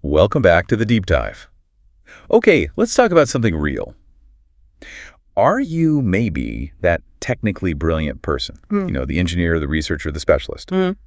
Welcome back to the Deep Dive. Okay, let's talk about something real. Are you maybe that technically brilliant person? The engineer, the researcher, the specialist. And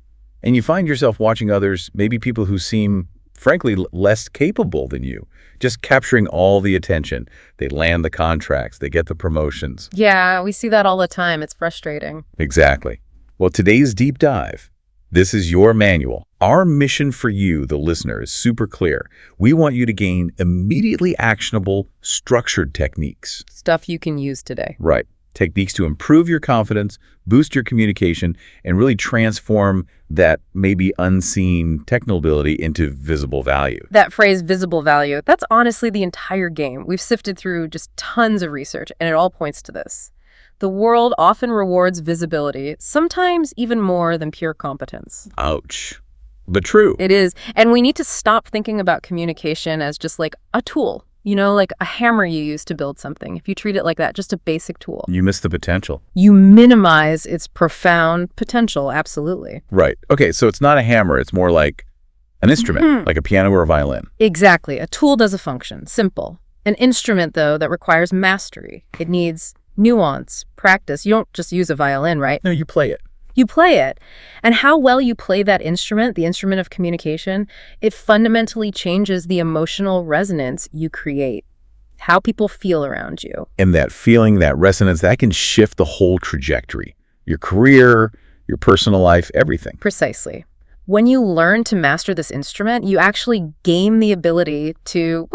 you find yourself watching others, maybe people who seem, frankly, less capable than you, just capturing all the attention. They land the contracts, they get the promotions. Yeah, we see that all the time. It's frustrating. Exactly. Well, today's Deep Dive, this is your manual. Our mission for you, the listener, is super clear. We want you to gain immediately actionable, structured techniques. Stuff you can use today. Right. Techniques to improve your confidence, boost your communication, and really transform that maybe unseen technical ability into visible value. That phrase, visible value, that's honestly the entire game. We've sifted through just tons of research, and it all points to this. The world often rewards visibility, sometimes even more than pure competence. Ouch. But true. It is. And we need to stop thinking about communication as just like a tool, like a hammer you use to build something. If you treat it like that, just a basic tool, You miss the potential. you minimize its profound potential. Absolutely. Right. Okay, so it's not a hammer. It's more like an instrument, like a piano or a violin. Exactly. A tool does a function. Simple. An instrument, though, that requires mastery. It needs nuance, practice. You don't just use a violin, right? No, you play it. You play it. And how well you play that instrument, the instrument of communication, it fundamentally changes the emotional resonance you create, how people feel around you. And that feeling, that resonance, that can shift the whole trajectory. Your career, your personal life, everything. Precisely. When you learn to master this instrument, you actually gain the ability to,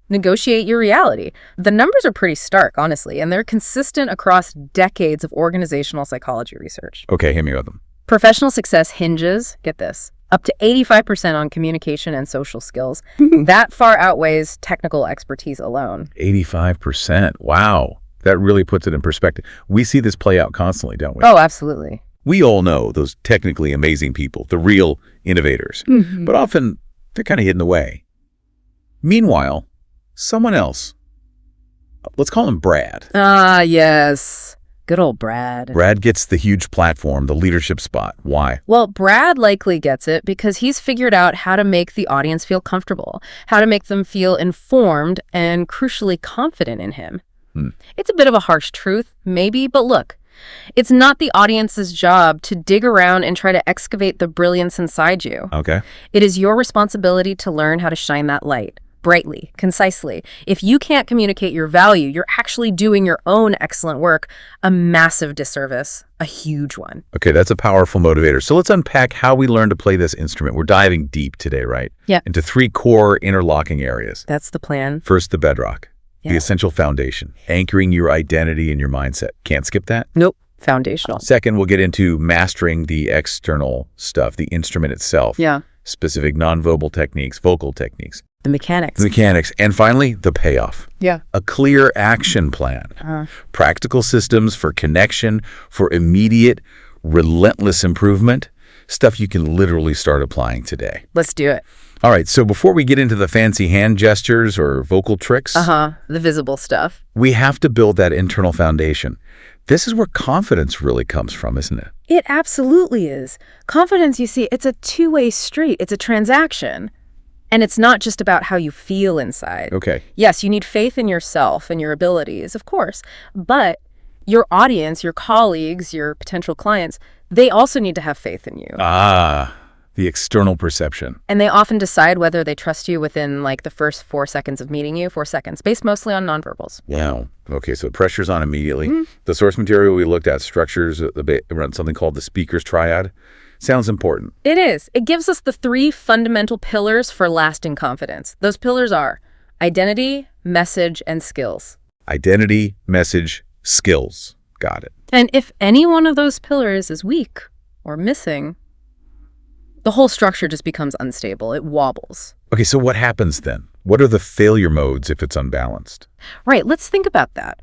negotiate your reality. The numbers are pretty stark, honestly, and they're consistent across decades of organizational psychology research. Okay, hit me with them. Professional success hinges, get this, up to 85% on communication and social skills. That far outweighs technical expertise alone. 85%. Wow. That really puts it in perspective. We see this play out constantly, don't we? Oh, absolutely. We all know those technically amazing people, the real innovators, but often they're kind of hidden away. Meanwhile, someone else, let's call him Brad. Ah, yes. Good old Brad. Brad gets the huge platform, the leadership spot. Why? Well, Brad likely gets it because he's figured out how to make the audience feel comfortable, how to make them feel informed and, crucially, confident in him. It's a bit of a harsh truth, maybe, but look, it's not the audience's job to dig around and try to excavate the brilliance inside you. Okay. It is your responsibility to learn how to shine that light. Brightly, concisely. If you can't communicate your value, you're actually doing your own excellent work a massive disservice, a huge one. Okay, that's a powerful motivator. So let's unpack how we learn to play this instrument. We're diving deep today, right? Yeah. Into 3 core interlocking areas. That's the plan. First, the bedrock, the Yeah. essential foundation, anchoring your identity and your mindset. Can't skip that. Nope. Foundational. Second, we'll get into mastering the external stuff, the instrument itself. Yeah. Specific nonverbal techniques, vocal techniques, The mechanics. the mechanics, and finally, the payoff. Yeah. A clear action plan. Practical systems for connection, for immediate, relentless improvement. Stuff you can literally start applying today. Let's do it. All right, so before we get into the fancy hand gestures or vocal tricks, The visible stuff. we have to build that internal foundation. This is where confidence really comes from, isn't it? It absolutely is. Confidence, you see, it's a two-way street. It's a transaction. And it's not just about how you feel inside. Okay. Yes, you need faith in yourself and your abilities, of course. But your audience, your colleagues, your potential clients, they also need to have faith in you. The external perception. And they often decide whether they trust you within like the first 4 seconds of meeting you, 4 seconds, based mostly on nonverbals. Yeah. Okay, so pressure's on immediately. The source material we looked at structures around something called the speaker's triad. Sounds important. It is. It gives us the 3 fundamental pillars for lasting confidence. Those pillars are identity, message, and skills. Identity, message, skills. Got it. And if any one of those pillars is weak or missing, the whole structure just becomes unstable. It wobbles. Okay, so what happens then? What are the failure modes if it's unbalanced? Right, let's think about that.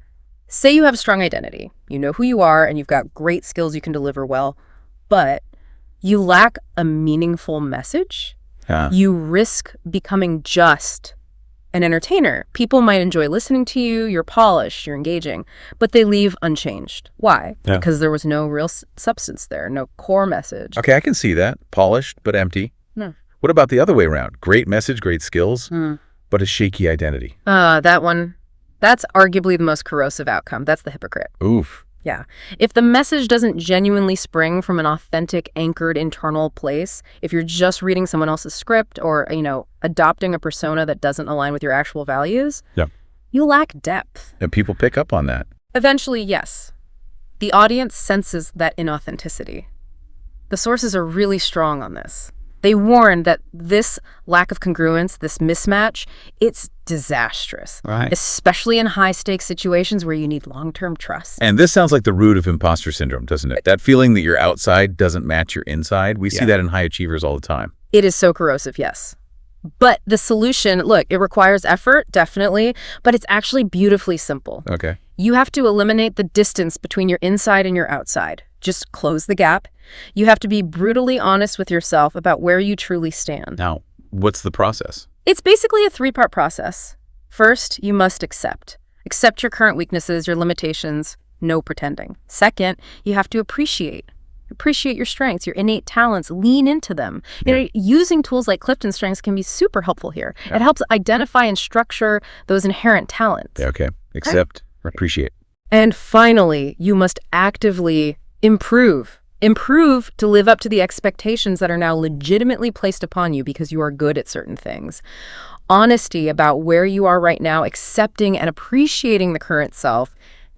Say you have a strong identity. You know who you are and you've got great skills you can deliver well, but you lack a meaningful message. You risk becoming just an entertainer. People might enjoy listening to you, you're polished, you're engaging, but they leave unchanged. Why? Yeah. Because there was no real substance there, no core message. Okay, I can see that. Polished, but empty. No. What about the other way around? Great message, great skills, but a shaky identity. That one, that's arguably the most corrosive outcome. That's the hypocrite. Oof. Yeah. If the message doesn't genuinely spring from an authentic, anchored internal place, if you're just reading someone else's script or, adopting a persona that doesn't align with your actual values, you lack depth. And people pick up on that. Eventually, yes. The audience senses that inauthenticity. The sources are really strong on this. They warn that this lack of congruence, this mismatch, it's disastrous. Right. Especially in high-stakes situations where you need long-term trust. And this sounds like the root of imposter syndrome, doesn't it? That feeling that your outside doesn't match your inside. We see that in high achievers all the time. It is so corrosive, yes. But the solution, look, it requires effort, definitely, but it's actually beautifully simple. Okay. You have to eliminate the distance between your inside and your outside. Just close the gap. You have to be brutally honest with yourself about where you truly stand. Now, what's the process? It's basically a three-part process. First, you must accept. Accept your current weaknesses, your limitations, no pretending. Second, you have to appreciate. Appreciate your strengths, your innate talents, lean into them. Using tools like Clifton Strengths can be super helpful here. It helps identify and structure those inherent talents. Okay. Accept, appreciate. And finally, you must actively improve. Improve to live up to the expectations that are now legitimately placed upon you because you are good at certain things. Honesty about where you are right now, accepting and appreciating the current self,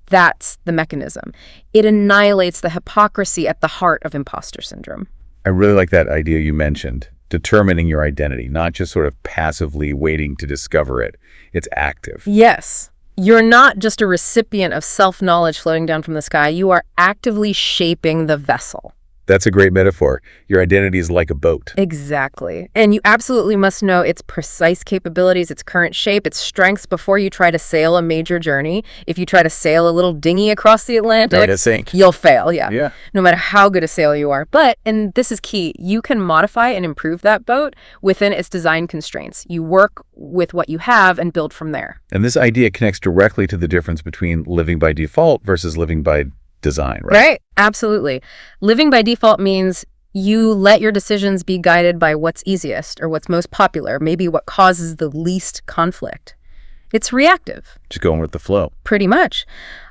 that's the mechanism. It annihilates the hypocrisy at the heart of imposter syndrome. I really like that idea you mentioned, determining your identity, not just sort of passively waiting to discover it. It's active. Yes. You're not just a recipient of self-knowledge floating down from the sky. You are actively shaping the vessel. That's a great metaphor. Your identity is like a boat. Exactly. And you absolutely must know its precise capabilities, its current shape, its strengths before you try to sail a major journey. If you try to sail a little dinghy across the Atlantic, you'll fail, yeah. No matter how good a sailor you are. But, and this is key, you can modify and improve that boat within its design constraints. You work with what you have and build from there. And this idea connects directly to the difference between living by default versus living by design, right? Right. Absolutely. Living by default means you let your decisions be guided by what's easiest or what's most popular, maybe what causes the least conflict. It's reactive. Just going with the flow. Pretty much.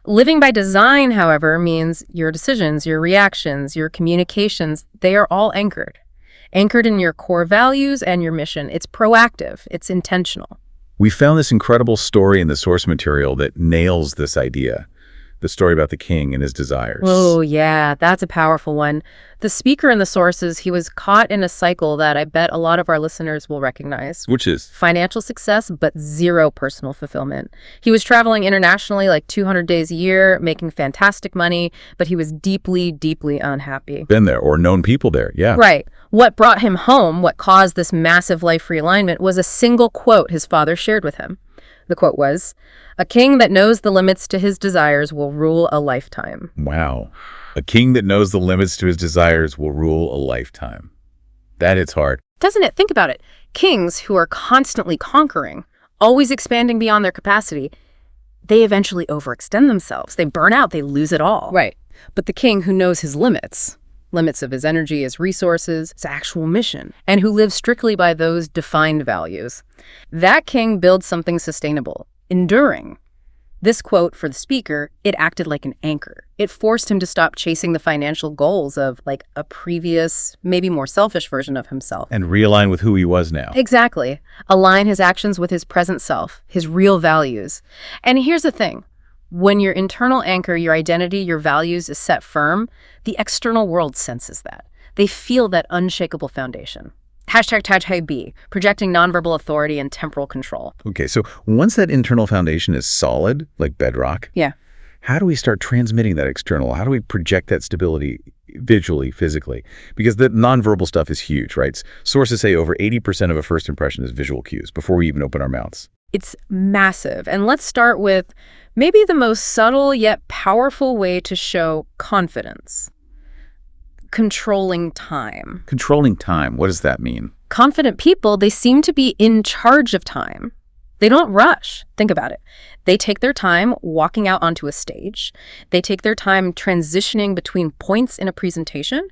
Living by design, however, means your decisions, your reactions, your communications, they are all anchored. Anchored in your core values and your mission. It's proactive. It's intentional. We found this incredible story in the source material that nails this idea. The story about the king and his desires. Oh, yeah, that's a powerful one. The speaker in the sources, he was caught in a cycle that I bet a lot of our listeners will recognize. Which is? Financial success, but zero personal fulfillment. He was traveling internationally like 200 days a year, making fantastic money, but he was deeply, deeply unhappy. Been there or known people there, yeah. Right. What brought him home, what caused this massive life realignment, was a single quote his father shared with him. The quote was, "A king that knows the limits to his desires will rule a lifetime." Wow. A king that knows the limits to his desires will rule a lifetime. That hits hard. Doesn't it? Think about it. Kings who are constantly conquering, always expanding beyond their capacity, they eventually overextend themselves. They burn out. They lose it all. Right. But the king who knows his limits of his energy, his resources, his actual mission, and who lives strictly by those defined values, that king builds something sustainable, enduring. This quote for the speaker, it acted like an anchor. It forced him to stop chasing the financial goals of like a previous, maybe more selfish version of himself. And realign with who he was now. Exactly. Align his actions with his present self, his real values. And here's the thing. When your internal anchor, your identity, your values is set firm, the external world senses that. They feel that unshakable foundation. #TAG projecting nonverbal authority and temporal control. Okay, so once that internal foundation is solid, like bedrock, how do we start transmitting that external? How do we project that stability visually, physically? Because the nonverbal stuff is huge, right? Sources say over 80% of a first impression is visual cues before we even open our mouths. It's massive. And let's start with maybe the most subtle yet powerful way to show confidence. Controlling time. Controlling time, what does that mean? Confident people, they seem to be in charge of time. They don't rush. Think about it. They take their time walking out onto a stage. They take their time transitioning between points in a presentation.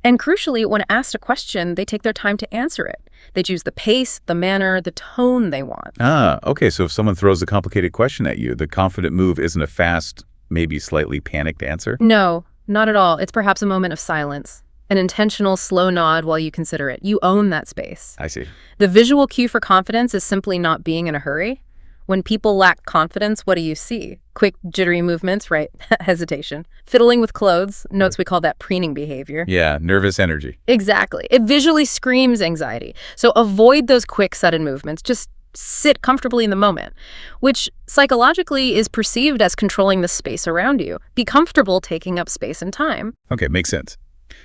And crucially, when asked a question, they take their time to answer it. They choose the pace, the manner, the tone they want. Okay. So if someone throws a complicated question at you, the confident move isn't a fast, maybe slightly panicked answer? No, not at all. It's perhaps a moment of silence. An intentional slow nod while you consider it. You own that space. I see. The visual cue for confidence is simply not being in a hurry. When people lack confidence, what do you see? Quick, jittery movements, right? Hesitation. Fiddling with clothes. Notes we call that preening behavior. Yeah, nervous energy. Exactly. It visually screams anxiety. So avoid those quick, sudden movements. Just sit comfortably in the moment, which psychologically is perceived as controlling the space around you. Be comfortable taking up space and time. Okay, makes sense.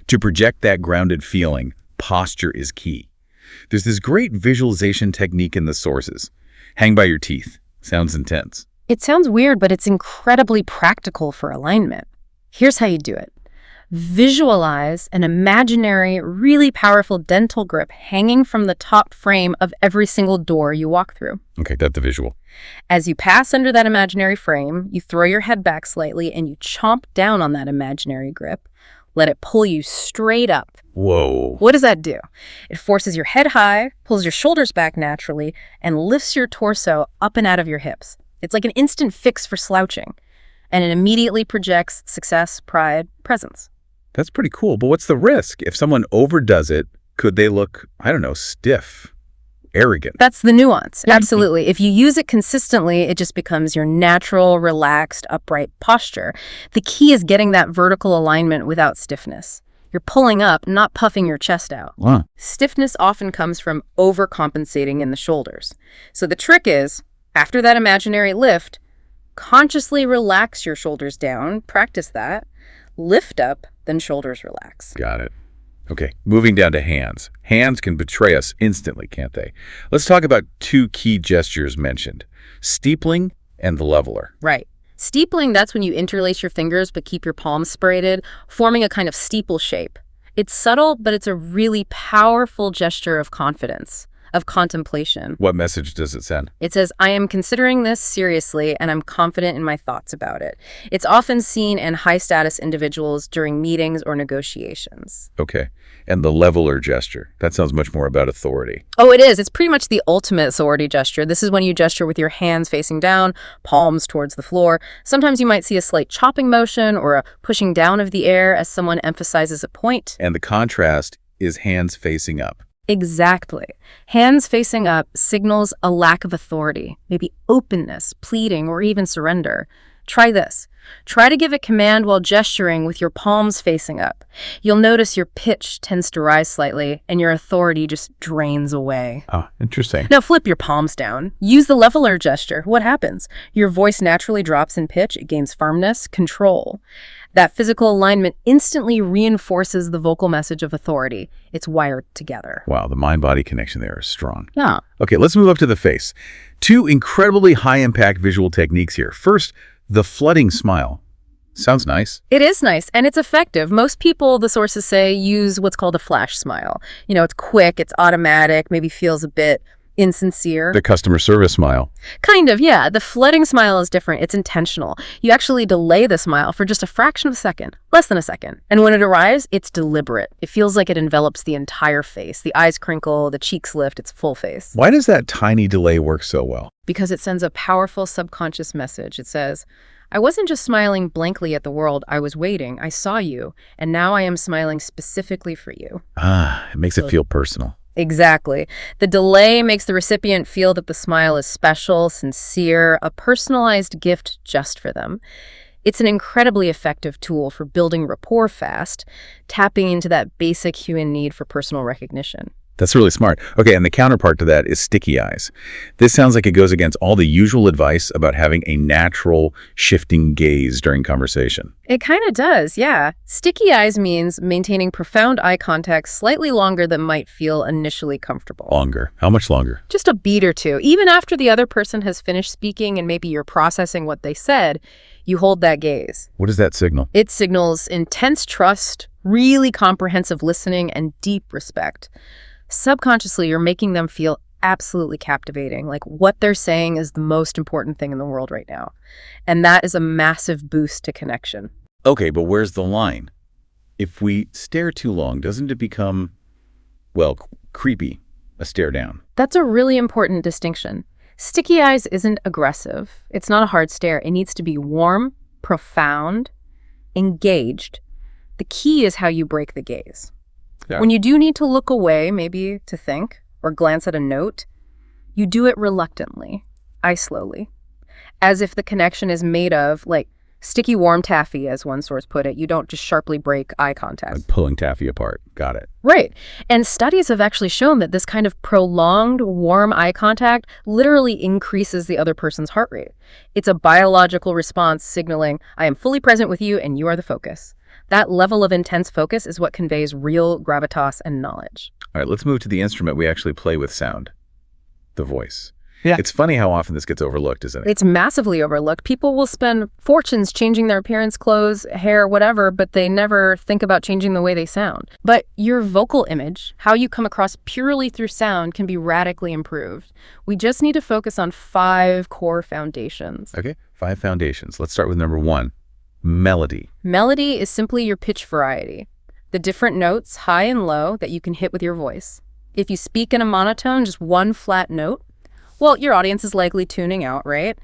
To project that grounded feeling, posture is key. There's this great visualization technique in the sources. Hang by your teeth. Sounds intense. It sounds weird, but it's incredibly practical for alignment. Here's how you do it. Visualize an imaginary, really powerful dental grip hanging from the top frame of every single door you walk through. Okay, that's the visual. As you pass under that imaginary frame, you throw your head back slightly and you chomp down on that imaginary grip. Let it pull you straight up. Whoa. What does that do? It forces your head high, pulls your shoulders back naturally, and lifts your torso up and out of your hips. It's like an instant fix for slouching, and it immediately projects success, pride, presence. That's pretty cool, but what's the risk? If someone overdoes it, could they look, I don't know, stiff, arrogant? That's the nuance. Absolutely. If you use it consistently, it just becomes your natural, relaxed, upright posture. The key is getting that vertical alignment without stiffness. You're pulling up, not puffing your chest out. Wow. Stiffness often comes from overcompensating in the shoulders. So the trick is, after that imaginary lift, consciously relax your shoulders down, practice that, lift up, then shoulders relax. Got it. Okay, moving down to hands. Hands can betray us instantly, can't they? Let's talk about two key gestures mentioned, steepling and the leveler. Right. Steepling, that's when you interlace your fingers but keep your palms separated, forming a kind of steeple shape. It's subtle, but it's a really powerful gesture of confidence, of contemplation. What message does it send? It says, I am considering this seriously and I'm confident in my thoughts about it. It's often seen in high-status individuals during meetings or negotiations. Okay. And the leveler gesture. That sounds much more about authority. Oh, it is. It's pretty much the ultimate authority gesture. This is when you gesture with your hands facing down, palms towards the floor. Sometimes you might see a slight chopping motion or a pushing down of the air as someone emphasizes a point. And the contrast is hands facing up. Exactly. Hands facing up signals a lack of authority, maybe openness, pleading, or even surrender. Try this. Try to give a command while gesturing with your palms facing up. You'll notice your pitch tends to rise slightly and your authority just drains away. Oh, interesting. Now flip your palms down. Use the leveler gesture. What happens? Your voice naturally drops in pitch. It gains firmness, control. That physical alignment instantly reinforces the vocal message of authority. It's wired together. Wow, the mind-body connection there is strong. Yeah. Okay, let's move up to the face. Two incredibly high-impact visual techniques here. First, the flooding smile. Sounds nice. It is nice, and it's effective. Most people, the sources say, use what's called a flash smile. You know, it's quick, it's automatic, maybe feels a bit insincere. The customer service smile. Kind of, yeah. The flooding smile is different. It's intentional. You actually delay the smile for just a fraction of a second, less than a second. And when it arrives, it's deliberate. It feels like it envelops the entire face. The eyes crinkle, the cheeks lift, it's full face. Why does that tiny delay work so well? Because it sends a powerful subconscious message. It says, I wasn't just smiling blankly at the world. I was waiting. I saw you. And now I am smiling specifically for you. It makes it feel personal. Exactly. The delay makes the recipient feel that the smile is special, sincere, a personalized gift just for them. It's an incredibly effective tool for building rapport fast, tapping into that basic human need for personal recognition. That's really smart. Okay, and the counterpart to that is sticky eyes. This sounds like it goes against all the usual advice about having a natural, shifting gaze during conversation. It kind of does, yeah. Sticky eyes means maintaining profound eye contact slightly longer than might feel initially comfortable. Longer. How much longer? Just a beat or two. Even after the other person has finished speaking and maybe you're processing what they said, you hold that gaze. What does that signal? It signals intense trust, really comprehensive listening, and deep respect. Subconsciously, you're making them feel absolutely captivating. Like, what they're saying is the most important thing in the world right now. And that is a massive boost to connection. Okay, but where's the line? If we stare too long, doesn't it become, well, creepy, a stare down? That's a really important distinction. Sticky eyes isn't aggressive. It's not a hard stare. It needs to be warm, profound, engaged. The key is how you break the gaze. Yeah. When you do need to look away, maybe to think, or glance at a note, you do it reluctantly, eye slowly, as if the connection is made of, like, sticky warm taffy, as one source put it. You don't just sharply break eye contact. Like pulling taffy apart. Got it. Right. And studies have actually shown that this kind of prolonged, warm eye contact literally increases the other person's heart rate. It's a biological response signaling, I am fully present with you and you are the focus. That level of intense focus is what conveys real gravitas and knowledge. All right, let's move to the instrument we actually play with sound, the voice. Yeah. It's funny how often this gets overlooked, isn't it? It's massively overlooked. People will spend fortunes changing their appearance, clothes, hair, whatever, but they never think about changing the way they sound. But your vocal image, how you come across purely through sound, can be radically improved. We just need to focus on 5 core foundations. Okay, 5 foundations. Let's start with number 1, melody. Melody is simply your pitch variety, the different notes, high and low, that you can hit with your voice. If you speak in a monotone, just one flat note, well, your audience is likely tuning out, right?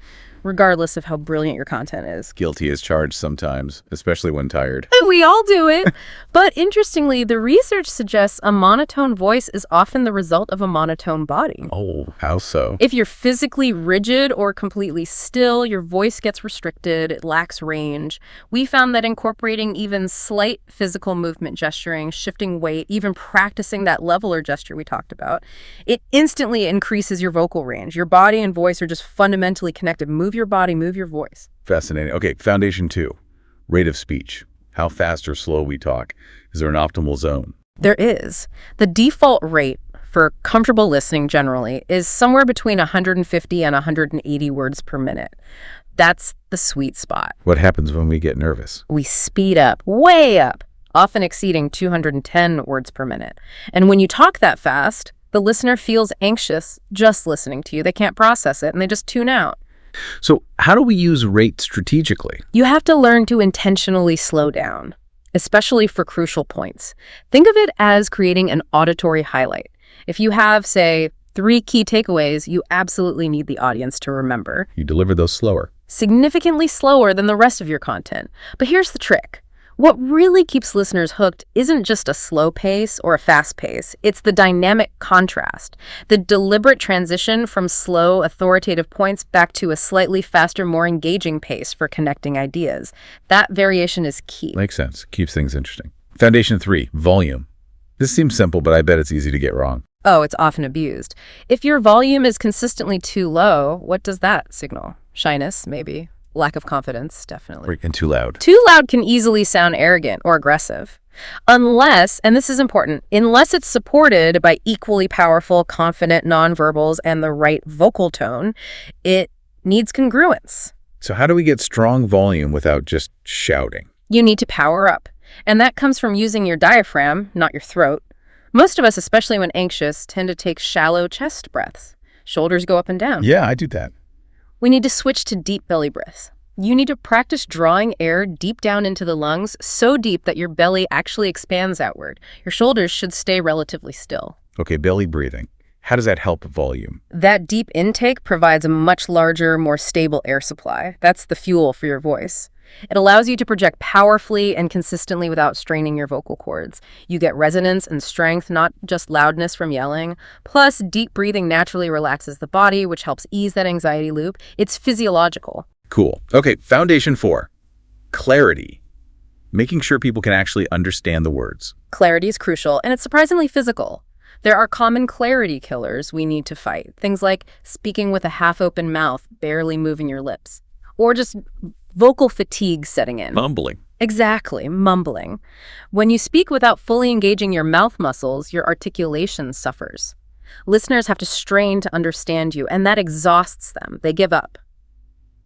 Regardless of how brilliant your content is. Guilty as charged sometimes, especially when tired. We all do it. But interestingly, the research suggests a monotone voice is often the result of a monotone body. Oh, how so? If you're physically rigid or completely still, your voice gets restricted, it lacks range. We found that incorporating even slight physical movement gesturing, shifting weight, even practicing that leveler gesture we talked about, it instantly increases your vocal range. Your body and voice are just fundamentally connected. Move your body, move your voice. Fascinating. Okay, foundation 2, rate of speech. How fast or slow we talk. Is there an optimal zone? There is. The default rate for comfortable listening generally is somewhere between 150 and 180 words per minute. That's the sweet spot. What happens when we get nervous? We speed up, way up, often exceeding 210 words per minute. And when you talk that fast, the listener feels anxious just listening to you. They can't process it and they just tune out. So how do we use rate strategically? You have to learn to intentionally slow down, especially for crucial points. Think of it as creating an auditory highlight. If you have, say, 3 key takeaways you absolutely need the audience to remember. You deliver those slower. Significantly slower than the rest of your content. But here's the trick. What really keeps listeners hooked isn't just a slow pace or a fast pace. It's the dynamic contrast, the deliberate transition from slow, authoritative points back to a slightly faster, more engaging pace for connecting ideas. That variation is key. Makes sense. Keeps things interesting. Foundation 3, volume. This seems simple, but I bet it's easy to get wrong. Oh, it's often abused. If your volume is consistently too low, what does that signal? Shyness, maybe. Lack of confidence, definitely. And too loud. Too loud can easily sound arrogant or aggressive. Unless, and this is important, unless it's supported by equally powerful, confident nonverbals and the right vocal tone, it needs congruence. So how do we get strong volume without just shouting? You need to power up. And that comes from using your diaphragm, not your throat. Most of us, especially when anxious, tend to take shallow chest breaths. Shoulders go up and down. Yeah, I do that. We need to switch to deep belly breaths. You need to practice drawing air deep down into the lungs, so deep that your belly actually expands outward. Your shoulders should stay relatively still. Okay, belly breathing. How does that help volume? That deep intake provides a much larger, more stable air supply. That's the fuel for your voice. It allows you to project powerfully and consistently without straining your vocal cords. You get resonance and strength, not just loudness from yelling. Plus, deep breathing naturally relaxes the body, which helps ease that anxiety loop. It's physiological. Cool. Okay, foundation 4, clarity. Making sure people can actually understand the words. Clarity is crucial, and it's surprisingly physical. There are common clarity killers we need to fight. Things like speaking with a half-open mouth, barely moving your lips, or just vocal fatigue setting in. Mumbling. Exactly, mumbling. When you speak without fully engaging your mouth muscles, your articulation suffers. Listeners have to strain to understand you, and that exhausts them. They give up.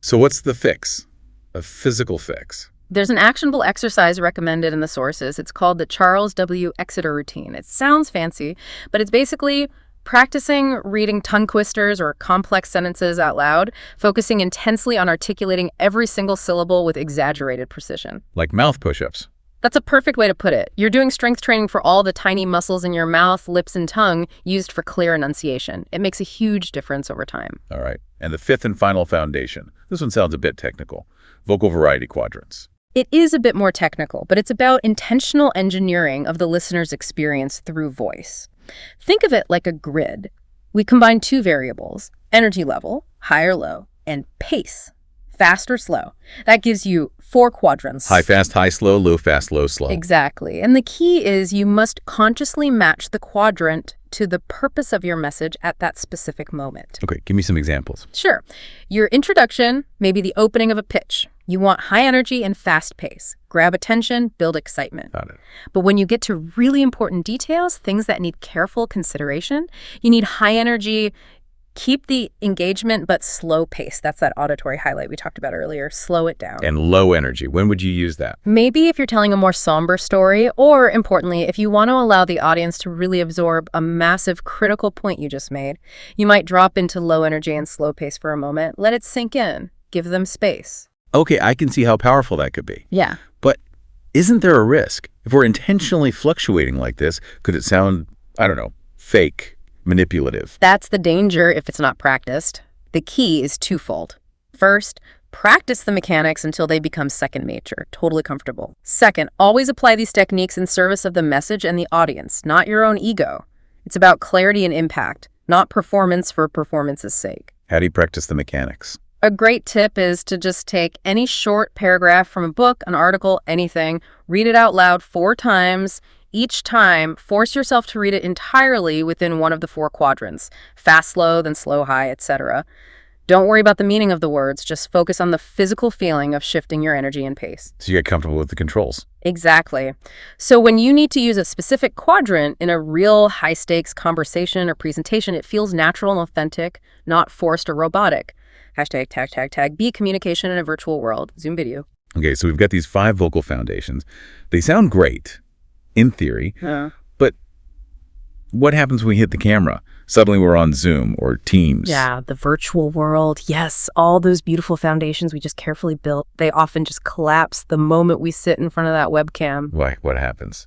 So what's the fix? A physical fix? There's an actionable exercise recommended in the sources. It's called the Charles W. Exeter routine. It sounds fancy, but it's basically Practicing reading tongue twisters or complex sentences out loud, focusing intensely on articulating every single syllable with exaggerated precision. Like mouth push-ups. That's a perfect way to put it. You're doing strength training for all the tiny muscles in your mouth, lips, and tongue used for clear enunciation. It makes a huge difference over time. All right. And the fifth and final foundation. This one sounds a bit technical. Vocal variety quadrants. It is a bit more technical, but it's about intentional engineering of the listener's experience through voice. Think of it like a grid. We combine two variables, energy level, high or low, and pace, fast or slow. That gives you 4 quadrants. High, fast, high, slow, low, fast, low, slow. Exactly. And the key is you must consciously match the quadrant to the purpose of your message at that specific moment. Okay, give me some examples. Sure. Your introduction, maybe the opening of a pitch. You want high energy and fast pace. Grab attention, build excitement. Got it. But when you get to really important details, things that need careful consideration, you need high energy. Keep the engagement, but slow pace. That's that auditory highlight we talked about earlier. Slow it down. And low energy. When would you use that? Maybe if you're telling a more somber story, or importantly, if you want to allow the audience to really absorb a massive critical point you just made, you might drop into low energy and slow pace for a moment. Let it sink in. Give them space. Okay, I can see how powerful that could be. Yeah. But isn't there a risk? If we're intentionally fluctuating like this, could it sound, I don't know, fake, manipulative? That's the danger if it's not practiced. The key is twofold. First, practice the mechanics until they become second nature, totally comfortable. Second, always apply these techniques in service of the message and the audience, not your own ego. It's about clarity and impact, not performance for performance's sake. How do you practice the mechanics? A great tip is to just take any short paragraph from a book, an article, anything, read it out loud 4 times. Each time, force yourself to read it entirely within one of the 4 quadrants, fast, slow, then slow, high, etc. Don't worry about the meaning of the words, just focus on the physical feeling of shifting your energy and pace. So you get comfortable with the controls. Exactly. So when you need to use a specific quadrant in a real high-stakes conversation or presentation, it feels natural and authentic, not forced or robotic. #tag be communication in a virtual world. Zoom video. Okay, so we've got these 5 vocal foundations. They sound great, in theory, but what happens when we hit the camera? Suddenly we're on Zoom or Teams. Yeah, the virtual world. Yes, all those beautiful foundations we just carefully built, they often just collapse the moment we sit in front of that webcam. Why? What happens?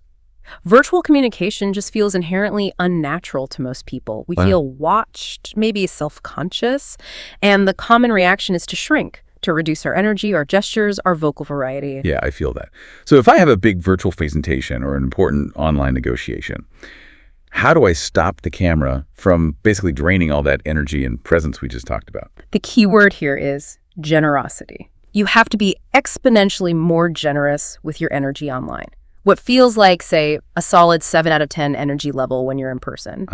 Virtual communication just feels inherently unnatural to most people. We feel watched, maybe self-conscious, and the common reaction is to shrink, to reduce our energy, our gestures, our vocal variety. Yeah, I feel that. So if I have a big virtual presentation or an important online negotiation, how do I stop the camera from basically draining all that energy and presence we just talked about? The key word here is generosity. You have to be exponentially more generous with your energy online. What feels like, say, a solid 7 out of 10 energy level when you're in person.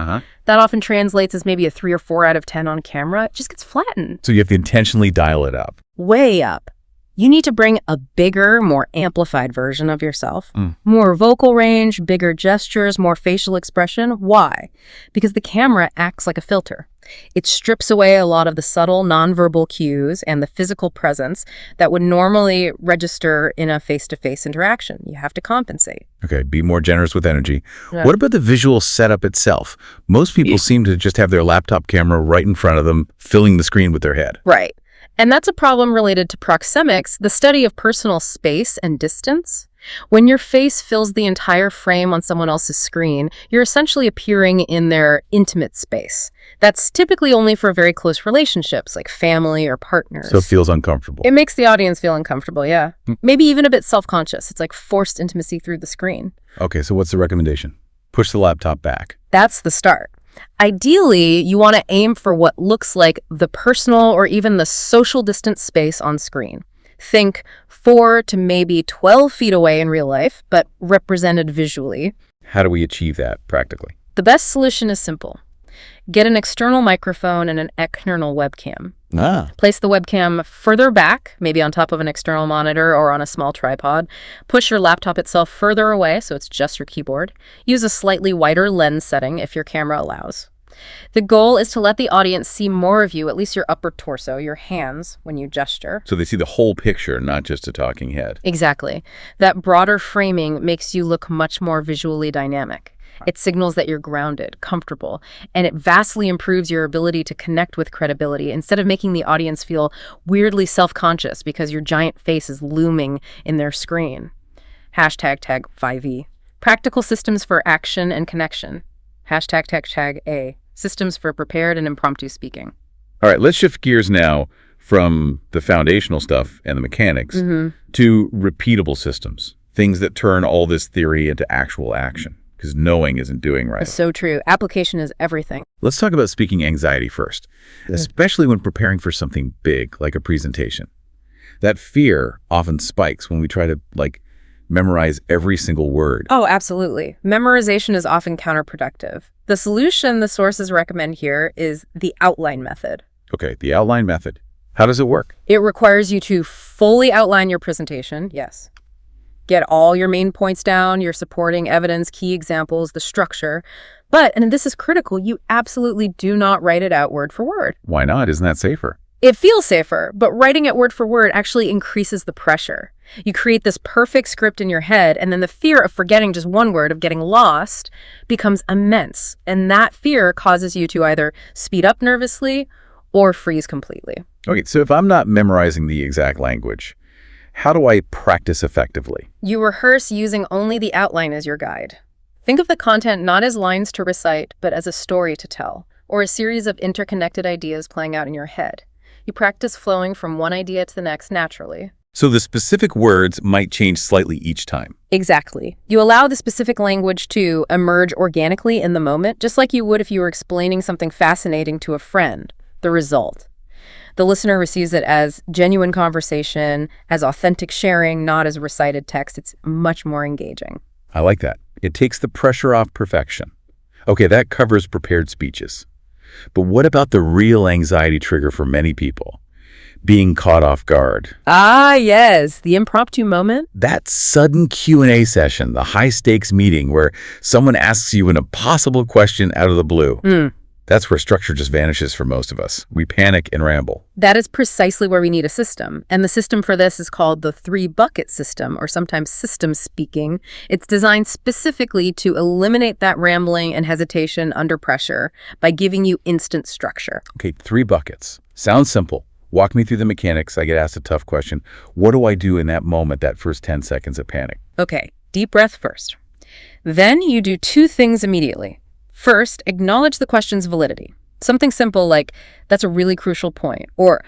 That often translates as maybe a 3 or 4 out of 10 on camera. It just gets flattened. So you have to intentionally dial it up. Way up. You need to bring a bigger, more amplified version of yourself. More vocal range, bigger gestures, more facial expression. Why? Because the camera acts like a filter. It strips away a lot of the subtle nonverbal cues and the physical presence that would normally register in a face-to-face interaction. You have to compensate. Okay, be more generous with energy. Yeah. What about the visual setup itself? Most people seem to just have their laptop camera right in front of them, filling the screen with their head. Right. And that's a problem related to proxemics, the study of personal space and distance. When your face fills the entire frame on someone else's screen, you're essentially appearing in their intimate space. That's typically only for very close relationships, like family or partners. So it feels uncomfortable. It makes the audience feel uncomfortable, yeah. Maybe even a bit self-conscious. It's like forced intimacy through the screen. Okay, so what's the recommendation? Push the laptop back. That's the start. Ideally, you want to aim for what looks like the personal or even the social distance space on screen. Think 4 to maybe 12 feet away in real life, but represented visually. How do we achieve that practically? The best solution is simple. Get an external microphone and an external webcam. Place the webcam further back, maybe on top of an external monitor or on a small tripod. Push your laptop itself further away so it's just your keyboard. Use a slightly wider lens setting if your camera allows. The goal is to let the audience see more of you, at least your upper torso, your hands, when you gesture. So they see the whole picture, not just a talking head. Exactly. That broader framing makes you look much more visually dynamic. It signals that you're grounded, comfortable, and it vastly improves your ability to connect with credibility instead of making the audience feel weirdly self-conscious because your giant face is looming in their screen. Tag 5E. Practical systems for action and connection. Tag A. Systems for prepared and impromptu speaking. All right, let's shift gears now from the foundational stuff and the mechanics to repeatable systems, things that turn all this theory into actual action, because knowing isn't doing right. That's so true. Application is everything. Let's talk about speaking anxiety first, especially when preparing for something big like a presentation. That fear often spikes when we try to, memorize every single word. Oh, absolutely. Memorization is often counterproductive. The solution the sources recommend here is the outline method. Okay, the outline method. How does it work? It requires you to fully outline your presentation, yes. Get all your main points down, your supporting evidence, key examples, the structure. But, and this is critical, you absolutely do not write it out word for word. Why not? Isn't that safer? It feels safer, but writing it word for word actually increases the pressure. You create this perfect script in your head, and then the fear of forgetting just one word, of getting lost, becomes immense. And that fear causes you to either speed up nervously or freeze completely. Okay, so if I'm not memorizing the exact language, how do I practice effectively? You rehearse using only the outline as your guide. Think of the content not as lines to recite, but as a story to tell, or a series of interconnected ideas playing out in your head. You practice flowing from one idea to the next naturally. So the specific words might change slightly each time. Exactly. You allow the specific language to emerge organically in the moment, just like you would if you were explaining something fascinating to a friend. The result. The listener receives it as genuine conversation, as authentic sharing, not as recited text. It's much more engaging. I like that. It takes the pressure off perfection. Okay, that covers prepared speeches. But what about the real anxiety trigger for many people? Being caught off guard. Ah, yes. The impromptu moment. That sudden Q&A session, the high-stakes meeting where someone asks you an impossible question out of the blue. That's where structure just vanishes for most of us. We panic and ramble. That is precisely where we need a system. And the system for this is called the 3-bucket system, or sometimes system speaking. It's designed specifically to eliminate that rambling and hesitation under pressure by giving you instant structure. Okay, 3 buckets. Sounds simple. Walk me through the mechanics. I get asked a tough question. What do I do in that moment, that first 10 seconds of panic? Okay, deep breath first. Then you do 2 things immediately. First, acknowledge the question's validity. Something simple like, that's a really crucial point, or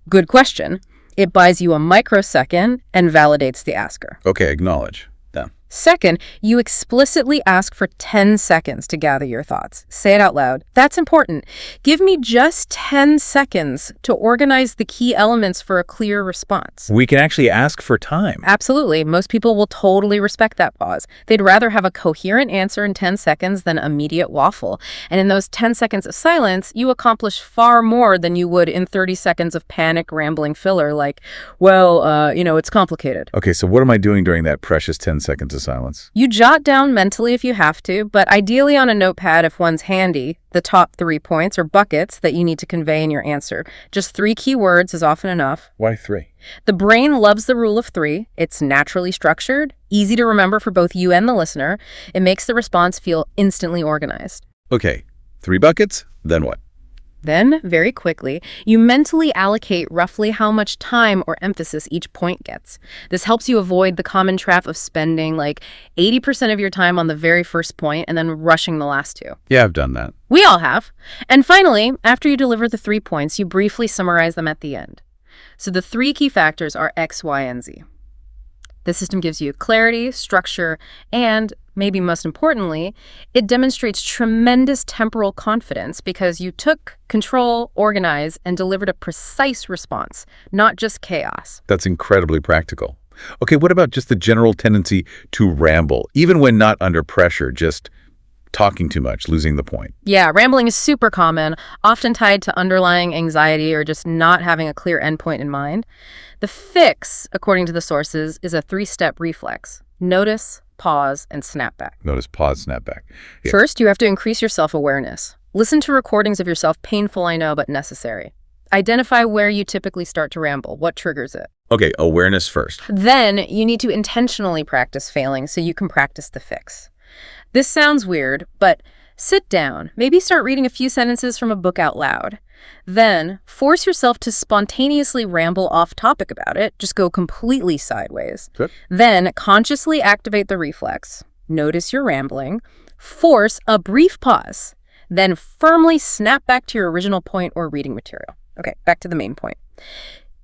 good question. It buys you a microsecond and validates the asker. Okay, acknowledge. Done. Second, you explicitly ask for 10 seconds to gather your thoughts. Say it out loud. That's important. Give me just 10 seconds to organize the key elements for a clear response. We can actually ask for time. Absolutely. Most people will totally respect that pause. They'd rather have a coherent answer in 10 seconds than immediate waffle. And in those 10 seconds of silence, you accomplish far more than you would in 30 seconds of panic, rambling filler like, it's complicated. Okay, so what am I doing during that precious 10 seconds of silence? You jot down mentally if you have to, but ideally on a notepad if one's handy, the top 3 points or buckets that you need to convey in your answer. Just 3 key words is often enough. Why 3? The brain loves the rule of 3. It's naturally structured, easy to remember for both you and the listener. It makes the response feel instantly organized. Okay, 3 buckets, then what? Then, very quickly, you mentally allocate roughly how much time or emphasis each point gets. This helps you avoid the common trap of spending 80% of your time on the very first point and then rushing the last 2. Yeah, I've done that. We all have. And finally, after you deliver the 3 points, you briefly summarize them at the end. So the 3 key factors are X, Y, and Z. The system gives you clarity, structure, and, maybe most importantly, it demonstrates tremendous temporal confidence because you took control, organized, and delivered a precise response, not just chaos. That's incredibly practical. Okay, what about just the general tendency to ramble, even when not under pressure, just talking too much, losing the point? Yeah, rambling is super common, often tied to underlying anxiety or just not having a clear endpoint in mind. The fix, according to the sources, is a 3-step reflex. Notice, pause, and snap back. Notice, pause, snap back. Yeah. First, you have to increase your self-awareness. Listen to recordings of yourself, painful, I know, but necessary. Identify where you typically start to ramble, what triggers it. Okay, awareness first. Then, you need to intentionally practice failing so you can practice the fix. This sounds weird, but sit down. Maybe start reading a few sentences from a book out loud. Then force yourself to spontaneously ramble off topic about it. Just go completely sideways. Good. Then consciously activate the reflex. Notice you're rambling. Force a brief pause. Then firmly snap back to your original point or reading material. Okay, back to the main point.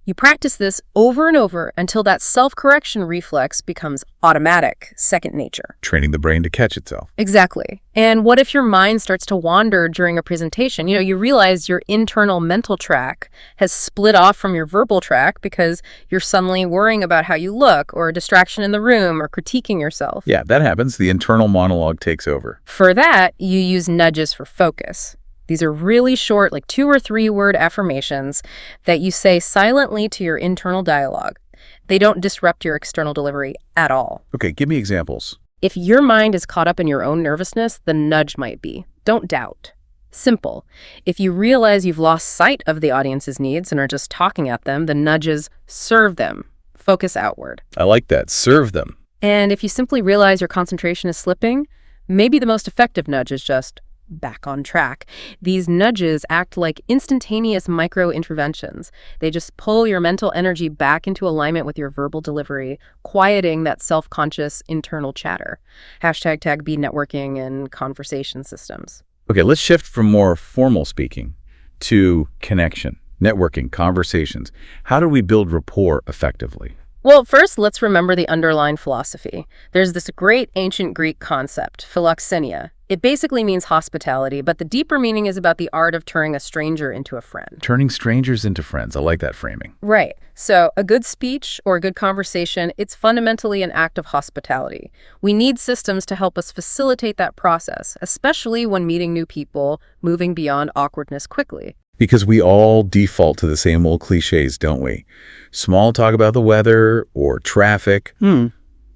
You practice this over and over until that self-correction reflex becomes automatic, second nature. Training the brain to catch itself. Exactly. And what if your mind starts to wander during a presentation? You realize your internal mental track has split off from your verbal track because you're suddenly worrying about how you look, or a distraction in the room, or critiquing yourself. Yeah, that happens. The internal monologue takes over. For that, you use nudges for focus. These are really short, like 2 or 3 word affirmations that you say silently to your internal dialogue. They don't disrupt your external delivery at all. Okay, give me examples. If your mind is caught up in your own nervousness, the nudge might be, don't doubt. Simple. If you realize you've lost sight of the audience's needs and are just talking at them, the nudge is serve them. Focus outward. I like that. Serve them. And if you simply realize your concentration is slipping, maybe the most effective nudge is just back on track. These nudges act like instantaneous micro-interventions. They just pull your mental energy back into alignment with your verbal delivery, quieting that self-conscious internal chatter. #tag be networking and conversation systems. Okay, let's shift from more formal speaking to connection, networking, conversations. How do we build rapport effectively? Well, first, let's remember the underlying philosophy. There's this great ancient Greek concept, philoxenia. It basically means hospitality, but the deeper meaning is about the art of turning a stranger into a friend. Turning strangers into friends. I like that framing. Right. So a good speech or a good conversation, it's fundamentally an act of hospitality. We need systems to help us facilitate that process, especially when meeting new people, moving beyond awkwardness quickly. Because we all default to the same old cliches, don't we? Small talk about the weather or traffic.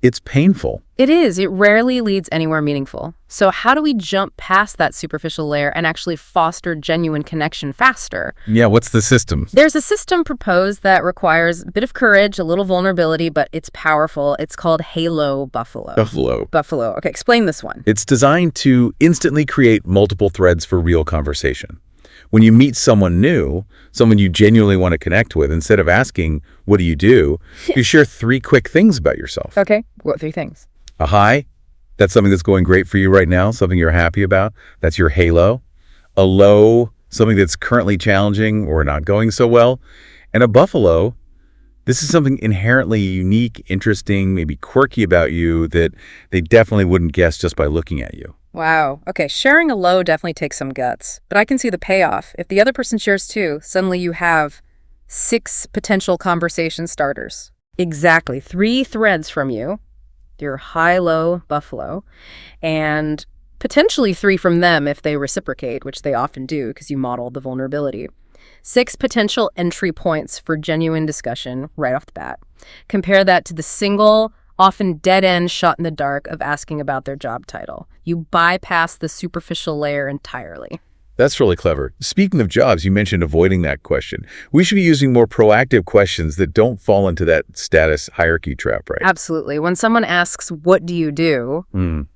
It's painful. It is. It rarely leads anywhere meaningful. So how do we jump past that superficial layer and actually foster genuine connection faster? Yeah, what's the system? There's a system proposed that requires a bit of courage, a little vulnerability, but it's powerful. It's called Halo Buffalo. Buffalo. Okay, explain this one. It's designed to instantly create multiple threads for real conversation. When you meet someone new, someone you genuinely want to connect with, instead of asking, what do? You share 3 quick things about yourself. Okay, what 3 things? A hi, that's something that's going great for you right now, something you're happy about. That's your halo. A low, something that's currently challenging or not going so well. And a buffalo, this is something inherently unique, interesting, maybe quirky about you that they definitely wouldn't guess just by looking at you. Wow. Okay, sharing a low definitely takes some guts, but I can see the payoff. If the other person shares too, suddenly you have 6 potential conversation starters. Exactly. 3 threads from you, your high-low buffalo, and potentially 3 from them if they reciprocate, which they often do because you model the vulnerability. 6 potential entry points for genuine discussion right off the bat. Compare that to the single, often dead-end shot in the dark of asking about their job title. You bypass the superficial layer entirely. That's really clever. Speaking of jobs, you mentioned avoiding that question. We should be using more proactive questions that don't fall into that status hierarchy trap, right? Absolutely. When someone asks, what do you do?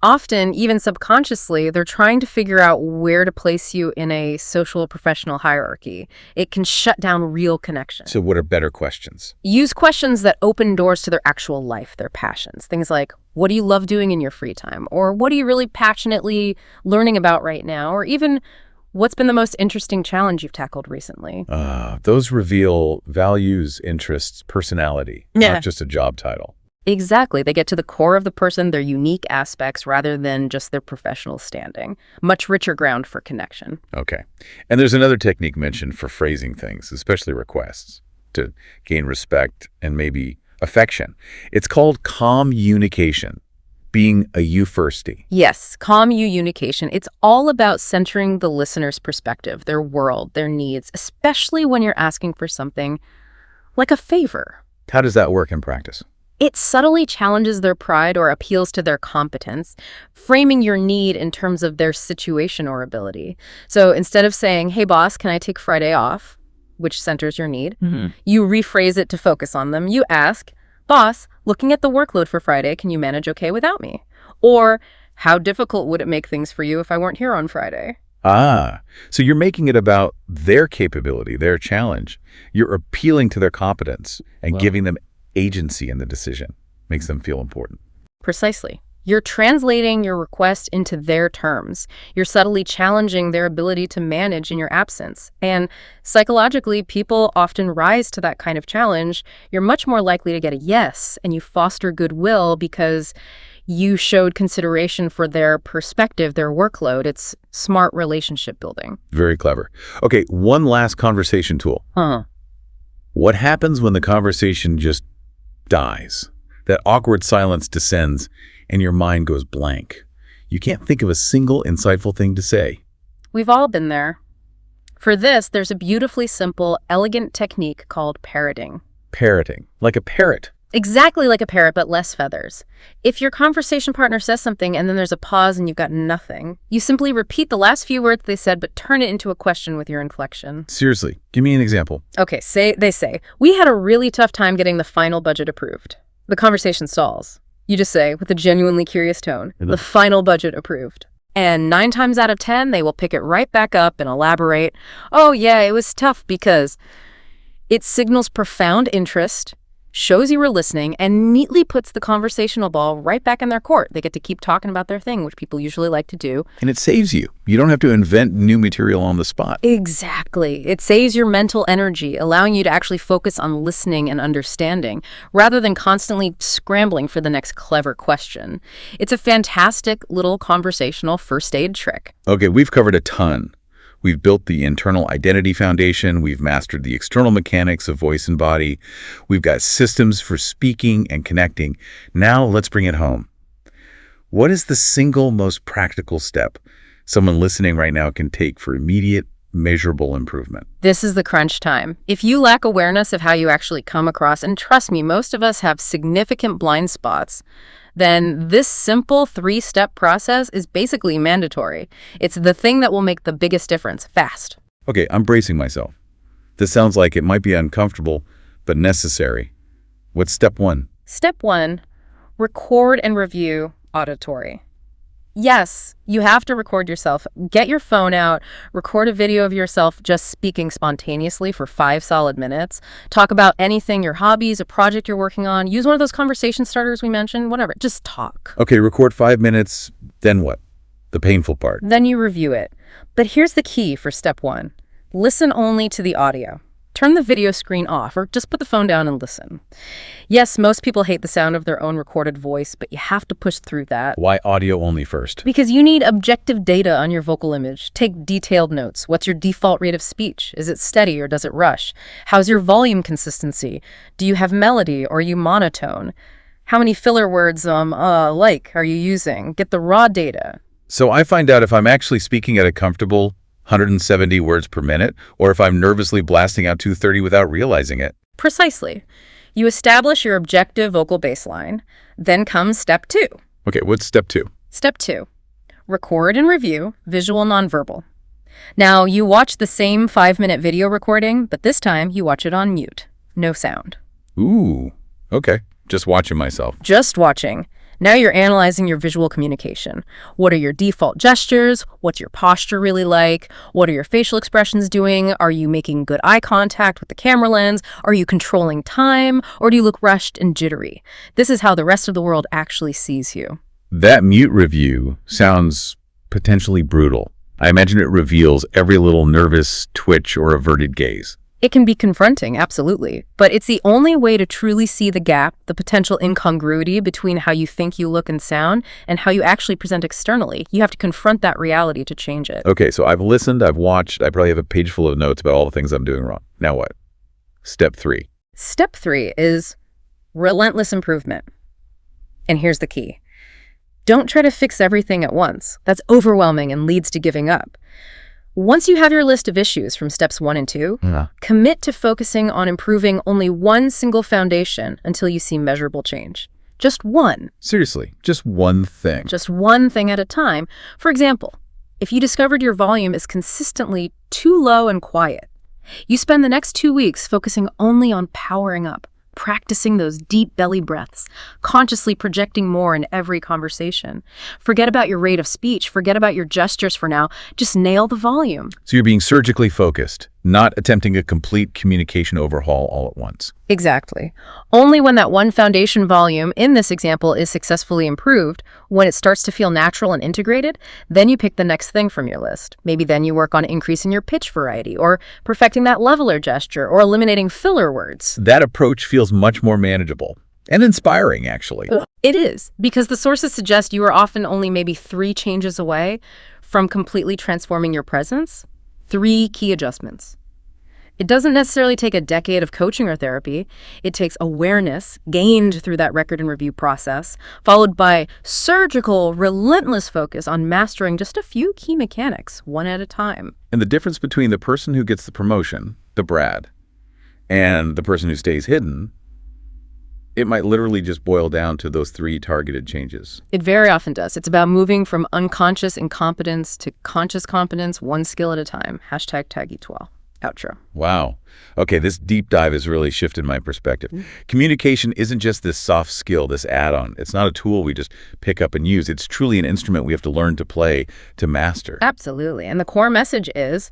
Often, even subconsciously, they're trying to figure out where to place you in a social professional hierarchy. It can shut down real connection. So what are better questions? Use questions that open doors to their actual life, their passions. Things like, what do you love doing in your free time? Or what are you really passionately learning about right now? Or even, what's been the most interesting challenge you've tackled recently? Those reveal values, interests, personality, not just a job title. Exactly. They get to the core of the person, their unique aspects, rather than just their professional standing. Much richer ground for connection. Okay. And there's another technique mentioned for phrasing things, especially requests, to gain respect and maybe affection. It's called communication. Being a you-firsty. Yes, communication. It's all about centering the listener's perspective, their world, their needs, especially when you're asking for something like a favor. How does that work in practice? It subtly challenges their pride or appeals to their competence, framing your need in terms of their situation or ability. So instead of saying, hey boss, can I take Friday off, which centers your need, you rephrase it to focus on them. You ask, boss, looking at the workload for Friday, can you manage okay without me? Or, How difficult would it make things for you if I weren't here on Friday? Ah, so you're making it about their capability, their challenge. You're appealing to their competence and giving them agency in the decision. Makes them feel important. Precisely. You're translating your request into their terms. You're subtly challenging their ability to manage in your absence. And psychologically, people often rise to that kind of challenge. You're much more likely to get a yes, and you foster goodwill because you showed consideration for their perspective, their workload. It's smart relationship building. Very clever. Okay, one last conversation tool. What happens when the conversation just dies? That awkward silence descends and your mind goes blank. You can't think of a single insightful thing to say. We've all been there. For this, there's a beautifully simple, elegant technique called parroting. Parroting, like a parrot. Exactly like a parrot, but less feathers. If your conversation partner says something and then there's a pause and you've got nothing, you simply repeat the last few words they said, but turn it into a question with your inflection. Seriously, give me an example. Okay, they say, we had a really tough time getting the final budget approved. The conversation stalls. You just say, with a genuinely curious tone, the final budget approved. And 9 times out of 10, they will pick it right back up and elaborate. Oh yeah, it was tough because it signals profound interest, shows you were listening, and neatly puts the conversational ball right back in their court. They get to keep talking about their thing, which people usually like to do. And it saves you. You don't have to invent new material on the spot. Exactly. It saves your mental energy, allowing you to actually focus on listening and understanding, rather than constantly scrambling for the next clever question. It's a fantastic little conversational first aid trick. Okay, we've covered a ton. We've built the internal identity foundation. We've mastered the external mechanics of voice and body. We've got systems for speaking and connecting. Now let's bring it home. What is the single most practical step someone listening right now can take for immediate, measurable improvement? This is the crunch time. If you lack awareness of how you actually come across, and trust me, most of us have significant blind spots, then this simple 3-step process is basically mandatory. It's the thing that will make the biggest difference, fast. Okay, I'm bracing myself. This sounds like it might be uncomfortable, but necessary. What's step 1? Step 1, record and review auditory. Yes, you have to record yourself. Get your phone out, record a video of yourself just speaking spontaneously for 5 solid minutes. Talk about anything, your hobbies, a project you're working on. Use one of those conversation starters we mentioned, whatever. Just talk. Okay, record 5 minutes, then what? The painful part. Then you review it. But here's the key for step 1. Listen only to the audio. Turn the video screen off or just put the phone down and listen. Yes, most people hate the sound of their own recorded voice, but you have to push through that. Why audio only first? Because you need objective data on your vocal image. Take detailed notes. What's your default rate of speech? Is it steady or does it rush? How's your volume consistency? Do you have melody or are you monotone? How many filler words are you using? Get the raw data. So I find out if I'm actually speaking at a comfortable 170 words per minute, or if I'm nervously blasting out 230 without realizing it. Precisely. You establish your objective vocal baseline. Then comes step 2. Okay, what's step 2? Step 2. Record and review visual nonverbal. Now, you watch the same 5-minute video recording, but this time you watch it on mute. No sound. Ooh, okay. Just watching myself. Just watching. Now you're analyzing your visual communication. What are your default gestures? What's your posture really like? What are your facial expressions doing? Are you making good eye contact with the camera lens? Are you controlling time? Or do you look rushed and jittery? This is how the rest of the world actually sees you. That mute review sounds potentially brutal. I imagine it reveals every little nervous twitch or averted gaze. It can be confronting, absolutely, but it's the only way to truly see the gap, the potential incongruity between how you think you look and sound and how you actually present externally. You have to confront that reality to change it. Okay, so I've listened, I've watched, I probably have a page full of notes about all the things I'm doing wrong. Now what? Step 3. Step 3 is relentless improvement. And here's the key. Don't try to fix everything at once. That's overwhelming and leads to giving up. Once you have your list of issues from steps 1 and 2, commit to focusing on improving only one single foundation until you see measurable change. Just one. Seriously, just one thing. Just one thing at a time. For example, if you discovered your volume is consistently too low and quiet, you spend the next 2 weeks focusing only on powering up. Practicing those deep belly breaths, consciously projecting more in every conversation. Forget about your rate of speech, forget about your gestures for now, just nail the volume. So you're being surgically focused, not attempting a complete communication overhaul all at once. Exactly. Only when that one foundation volume in this example is successfully improved, when it starts to feel natural and integrated, then you pick the next thing from your list. Maybe then you work on increasing your pitch variety, or perfecting that leveler gesture, or eliminating filler words. That approach feels much more manageable and inspiring, actually. It is, because the sources suggest you are often only maybe 3 changes away from completely transforming your presence. 3 key adjustments. It doesn't necessarily take a decade of coaching or therapy. It takes awareness gained through that record and review process, followed by surgical, relentless focus on mastering just a few key mechanics, one at a time. And the difference between the person who gets the promotion, the Brad, and the person who stays hidden, it might literally just boil down to those 3 targeted changes. It very often does. It's about moving from unconscious incompetence to conscious competence, one skill at a time. #TagEat12. Outro. Wow. Okay, this deep dive has really shifted my perspective. Communication isn't just this soft skill, this add-on. It's not a tool we just pick up and use. It's truly an instrument we have to learn to play, to master. Absolutely. And the core message is,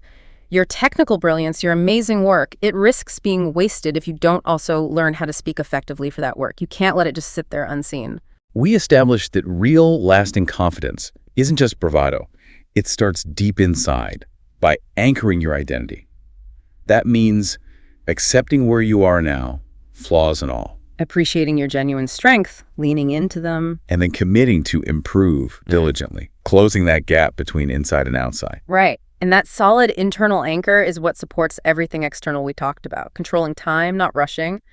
your technical brilliance, your amazing work, it risks being wasted if you don't also learn how to speak effectively for that work. You can't let it just sit there unseen. We established that real, lasting confidence isn't just bravado. It starts deep inside by anchoring your identity. That means accepting where you are now, flaws and all. Appreciating your genuine strength, leaning into them. And then committing to improve diligently, closing that gap between inside and outside. Right. And that solid internal anchor is what supports everything external we talked about. Controlling time, not rushing.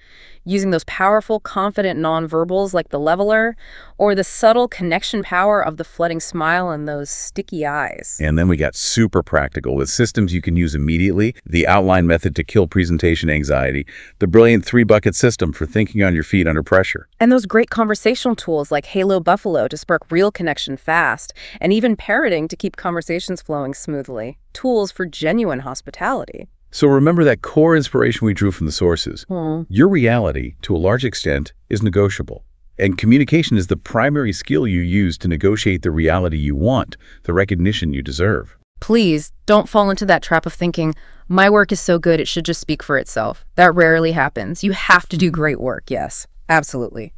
Using those powerful, confident nonverbals like the leveler, or the subtle connection power of the flooding smile and those sticky eyes. And then we got super practical with systems you can use immediately, the outline method to kill presentation anxiety, the brilliant 3-bucket system for thinking on your feet under pressure. And those great conversational tools like Halo Buffalo to spark real connection fast, and even parroting to keep conversations flowing smoothly. Tools for genuine hospitality. So remember that core inspiration we drew from the sources. Your reality, to a large extent, is negotiable. And communication is the primary skill you use to negotiate the reality you want, the recognition you deserve. Please, don't fall into that trap of thinking, my work is so good it should just speak for itself. That rarely happens. You have to do great work, yes, absolutely.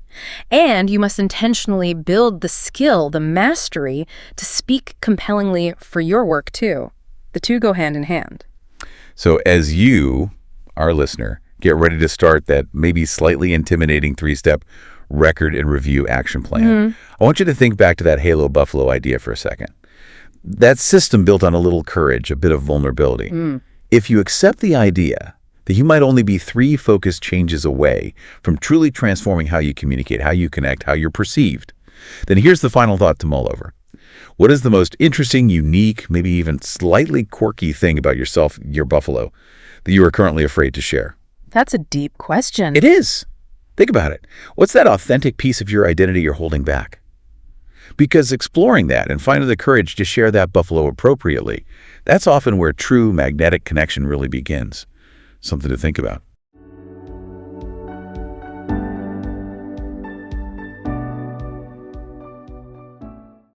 And you must intentionally build the skill, the mastery, to speak compellingly for your work too. The two go hand in hand. So as you, our listener, get ready to start that maybe slightly intimidating 3-step record and review action plan, I want you to think back to that Halo Buffalo idea for a second. That system built on a little courage, a bit of vulnerability. If you accept the idea that you might only be 3 focused changes away from truly transforming how you communicate, how you connect, how you're perceived, then here's the final thought to mull over. What is the most interesting, unique, maybe even slightly quirky thing about yourself, your Buffalo, that you are currently afraid to share? That's a deep question. It is. Think about it. What's that authentic piece of your identity you're holding back? Because exploring that and finding the courage to share that Buffalo appropriately, that's often where true magnetic connection really begins. Something to think about.